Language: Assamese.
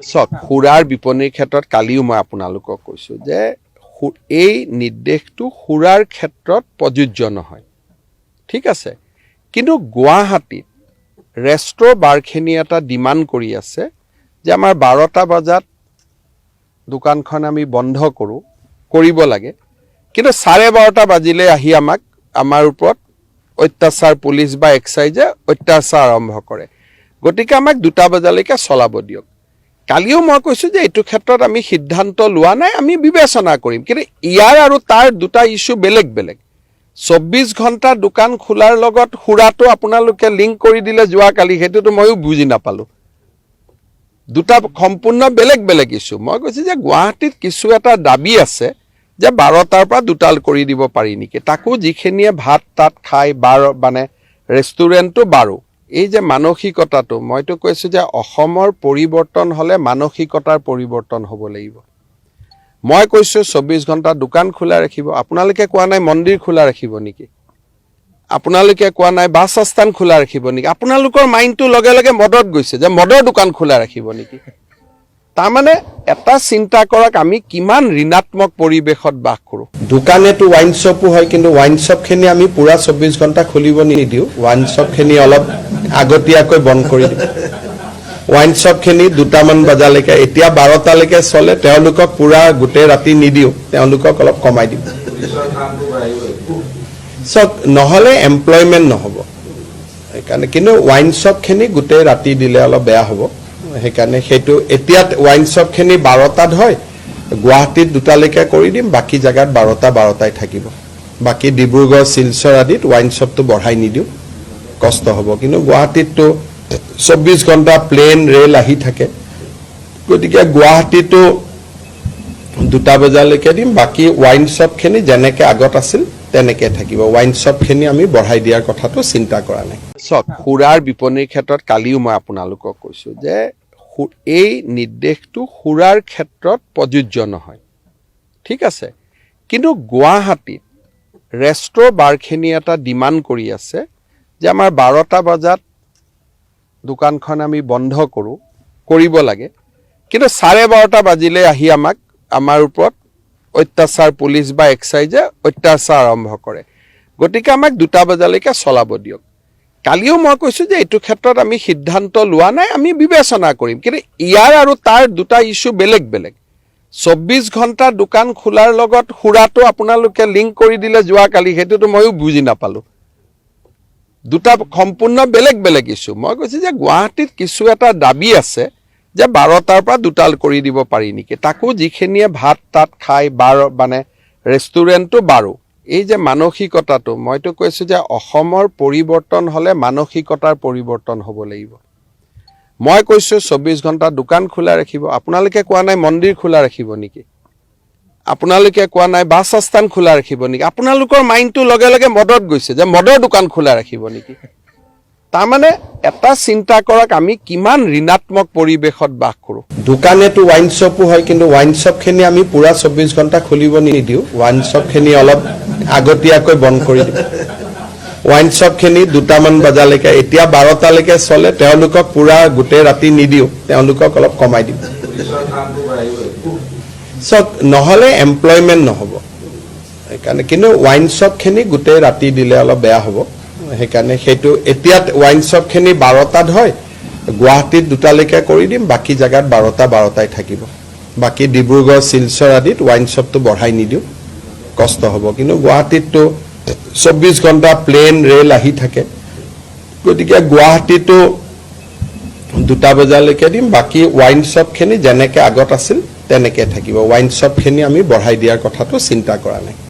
চক সুৰাৰ বিপণীৰ ক্ষেত্ৰত কালিও মই আপোনালোকক কৈছোঁ যে এই নিৰ্দেশটো সুৰাৰ ক্ষেত্ৰত প্ৰযোজ্য নহয়, ঠিক আছে। কিন্তু গুৱাহাটীত ৰেষ্ট্ৰ বাৰখিনি এটা ডিমাণ্ড কৰি আছে যে আমাৰ 12টা বজাত দোকানখন আমি বন্ধ কৰিব লাগে, কিন্তু 12:30 বাজিলে আহি আমাৰ ওপৰত অত্যাচাৰ পুলিচ বা এক্সাইজে অত্যাচাৰ আৰম্ভ কৰে। গতিকে আমাক 2টা বজালৈকে চলাব দিয়ক। কালিও মই কৈছোঁ যে এইটো ক্ষেত্ৰত আমি সিদ্ধান্ত লোৱা নাই, আমি বিবেচনা কৰিম। কিন্তু ইয়াৰ আৰু তাৰ দুটা ইস্যু বেলেগ বেলেগ। 24 ঘণ্টা দোকান খোলাৰ লগত সুৰাটো আপোনালোকে লিংক কৰি দিলে যোৱাকালি, সেইটোতো ময়ো বুজি নাপালোঁ। দুটা সম্পূৰ্ণ বেলেগ বেলেগ ইস্যু। মই কৈছোঁ যে গুৱাহাটীত কিছু এটা দাবী আছে যে 12টাৰ পৰা 2টা কৰি দিব পাৰি নেকি, তাকো যিখিনিয়ে ভাত তাত খাই মানে ৰেষ্টুৰেণ্টটো 12। এই যে মানসিকতাটো, মইতো কৈছোঁ যে অসমৰ পৰিৱৰ্তন হ'লে মানসিকতাৰ পৰিৱৰ্তন হ'ব লাগিব। মই কৈছোঁ 24 ঘণ্টা দোকান খোলা ৰাখিব, আপোনালোকে কোৱা নাই মন্দিৰ খোলা ৰাখিব নেকি, আপোনালোকে কোৱা নাই বাছ আস্থান খোলা ৰাখিব নেকি। আপোনালোকৰ মাইণ্ডটো লগে লগে মদত গৈছে যে মদৰ দোকান খোলা ৰাখিব নেকি। তাৰমানে এটা চিন্তা কৰক, আমি কিমান ঋণাত্মক পৰিৱেশত বাস কৰোঁ। দোকানেতো ৱাইন শ্বপো হয়, কিন্তু ৱাইন শ্বপখিনি আমি পুৰা 24 ঘণ্টা খুলিব নিদিওঁ। ৱাইন শ্বপখিনি অলপ আগতীয়াকৈ বন্ধ কৰি দিওঁ। ৱাইন শ্বপখিনি 2টামান বজালৈকে, এতিয়া 12টালৈকে চলে, তেওঁলোকক পুৰা গোটেই ৰাতি নিদিওঁ, তেওঁলোকক অলপ কমাই দিওঁ। চব নহ'লে এমপ্লয়মেণ্ট নহ'ব, সেইকাৰণে। কিন্তু ৱাইন শ্বপখিনি গোটেই ৰাতি দিলে অলপ বেয়া হ'ব, সেইকাৰণে সেইটো এতিয়া ৱাইন শ্বপখিনি 12টাত হয়, গুৱাহাটীত 2টালৈকে কৰি দিম, বাকী জেগাত 12টাই থাকিব। বাকী ডিব্ৰুগড় শিলচৰ আদিত ৱাইন শ্বপটো বঢ়াই নিদিওঁ, কষ্ট হ'ব। কিন্তু গুৱাহাটীততো 24 ঘণ্টা প্লেন ৰেল আহি থাকে, গতিকে গুৱাহাটীতো 2টা বজালৈকে দিম, বাকী ৱাইন শ্বপখিনি যেনেকৈ আগত আছিল তেনেকৈ থাকিব। ৱাইন শ্বপখিনি আমি বঢ়াই দিয়াৰ কথাটো চিন্তা কৰা নাই। চক সুৰাৰ বিপণীৰ ক্ষেত্ৰত কালিও মই আপোনালোকক কৈছোঁ যে এই নিৰ্দেশটো সুৰাৰ ক্ষেত্ৰত প্ৰযোজ্য নহয়, ঠিক আছে। কিন্তু গুৱাহাটীত ৰেষ্ট্ৰ বাৰখিনি এটা ডিমাণ্ড কৰি আছে যে আমাৰ 12টা বজাত দোকানখন আমি বন্ধ কৰিব লাগে, কিন্তু 12:30 বাজিলে আহি আমাৰ ওপৰত অত্যাচাৰ পুলিচ বা এক্সাইজে অত্যাচাৰ আৰম্ভ কৰে। গতিকে আমাক 2টা বজালৈকে চলাব দিয়ক। কালিও মই কৈছোঁ যে এইটো ক্ষেত্ৰত আমি সিদ্ধান্ত লোৱা নাই, আমি বিবেচনা কৰিম। কিন্তু ইয়াৰ আৰু তাৰ দুটা ইস্যু বেলেগ বেলেগ। 24 ঘণ্টা দোকান খোলাৰ লগত সুৰাটো আপোনালোকে লিংক কৰি দিলে যোৱাকালি, সেইটোতো ময়ো বুজি নাপালোঁ। দুটা সম্পূৰ্ণ বেলেগ বেলেগ ইস্যু। মই কৈছোঁ যে গুৱাহাটীত কিছু এটা দাবী আছে যে 12টাৰ পৰা 2টা কৰি দিব পাৰি নেকি, তাকো যিখিনিয়ে ভাত তাত খাই মানে ৰেষ্টুৰেণ্টটো 12। এই যে মানসিকতাটো, মইতো কৈছোঁ যে অসমৰ পৰিৱৰ্তন হ'লে মানসিকতাৰ পৰিৱৰ্তন হ'ব লাগিব। মই কৈছোঁ 24 ঘণ্টা দোকান খোলা ৰাখিব, আপোনালোকে কোৱা নাই মন্দিৰ খোলা ৰাখিব নেকি, আপোনালোকে কোৱা নাই বাছ আস্থান খোলা ৰাখিব নেকি। আপোনালোকৰ মাইণ্ডটো লগে লগে মদত গৈছে যে মদৰ দোকান খোলা ৰাখিব নেকি। তাৰমানে এটা চিন্তা কৰক, আমি কিমান ঋণাত্মক পৰিৱেশত বাস কৰোঁ। দোকানেতো ৱাইন শ্বপো হয়, কিন্তু ৱাইন শ্বপখিনি আমি পুৰা 24 ঘণ্টা খুলিব নিদিওঁ। ৱাইন শ্বপখিনি অলপ আগতীয়াকৈ বন্ধ কৰি দিওঁ। ৱাইন শ্বপখিনি 2টামান বজালৈকে, এতিয়া 12টালৈকে চলে, তেওঁলোকক পুৰা গোটেই ৰাতি নিদিওঁ, তেওঁলোকক অলপ কমাই দিওঁ। চব নহ'লে এমপ্লয়মেণ্ট নহ'ব, সেইকাৰণে। কিন্তু ৱাইন শ্বপখিনি গোটেই ৰাতি দিলে অলপ বেয়া হ'ব, সেইকাৰণে। সেইটো এতিয়া ৱাইন শ্বপখিনি 12টাত হয়, গুৱাহাটীত 2টালৈকে কৰি দিম, বাকী জেগাত 12টাই থাকিব। বাকী ডিব্ৰুগড় শিলচৰ আদিত ৱাইন শ্বপটো বঢ়াই নিদিওঁ, কষ্ট হ'ব। কিন্তু গুৱাহাটীততো 24 ঘণ্টা প্লেন ৰেল আহি থাকে, গতিকে গুৱাহাটীতো 2টা বজালৈকে দিম, বাকী ৱাইন শ্বপখিনি যেনেকৈ আগত আছিল তেনেকৈ থাকিব। ৱাইন শ্বপখিনি আমি বঢ়াই দিয়াৰ কথাটো চিন্তা কৰা নাই।